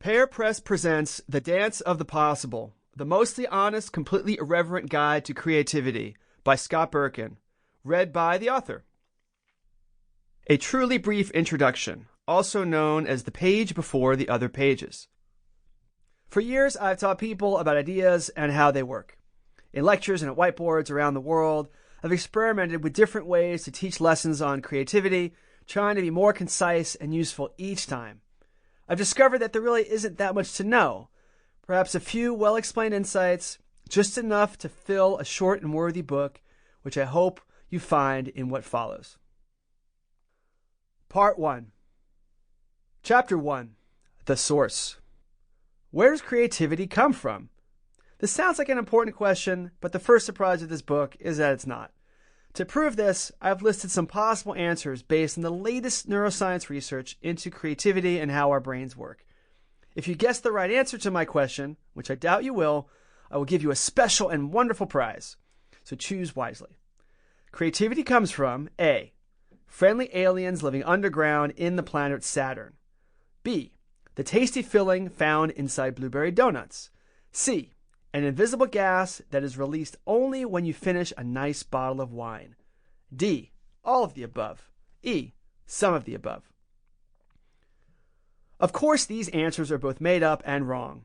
Pear Press presents The Dance of the Possible, the mostly honest, completely irreverent guide to creativity by Scott Berkun, read by the author. A truly brief introduction, also known as the page before the other pages. For years, I've taught people about ideas and how they work. In lectures and at whiteboards around the world, I've experimented with different ways to teach lessons on creativity, trying to be more concise and useful each time. I've discovered that there really isn't that much to know. Perhaps a few well-explained insights, just enough to fill a short and worthy book, which I hope you find in what follows. Part 1. Chapter 1. The Source. Where does creativity come from? This sounds like an important question, but the first surprise of this book is that it's not. To prove this, I've listed some possible answers based on the latest neuroscience research into creativity and how our brains work. If you guess the right answer to my question, which I doubt you will, I will give you a special and wonderful prize. So choose wisely. Creativity comes from A. Friendly aliens living underground in the planet Saturn. B. The tasty filling found inside blueberry donuts. C. An invisible gas that is released only when you finish a nice bottle of wine. D. All of the above. E. Some of the above. Of course, these answers are both made up and wrong.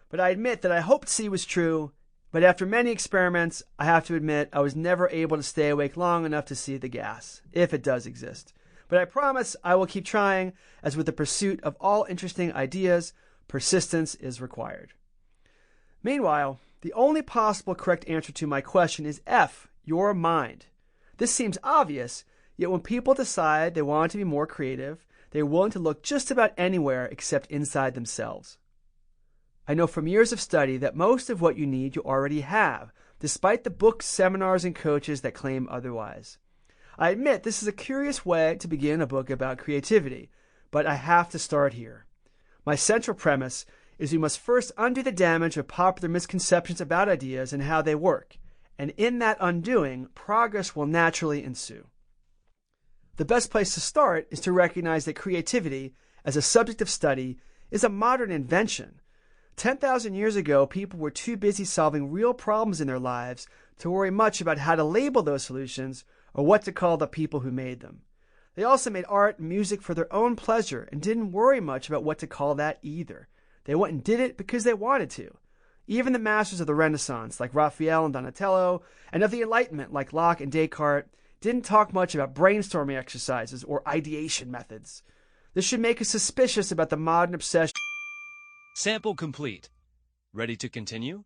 But I admit that I hoped C was true, but after many experiments, I have to admit I was never able to stay awake long enough to see the gas, if it does exist. But I promise I will keep trying, as with the pursuit of all interesting ideas, persistence is required. Meanwhile, the only possible correct answer to my question is F, your mind. This seems obvious, yet when people decide they want to be more creative, they are willing to look just about anywhere except inside themselves. I know from years of study that most of what you need you already have, despite the books, seminars, and coaches that claim otherwise. I admit this is a curious way to begin a book about creativity, but I have to start here. My central premise is we must first undo the damage of popular misconceptions about ideas and how they work, and in that undoing, progress will naturally ensue. The best place to start is to recognize that creativity, as a subject of study, is a modern invention. 10,000 years ago, people were too busy solving real problems in their lives to worry much about how to label those solutions or what to call the people who made them. They also made art and music for their own pleasure and didn't worry much about what to call that either. They went and did it because they wanted to. Even the masters of the Renaissance, like Raphael and Donatello, and of the Enlightenment, like Locke and Descartes, didn't talk much about brainstorming exercises or ideation methods. This should make us suspicious about the modern obsession. Sample complete. Ready to continue?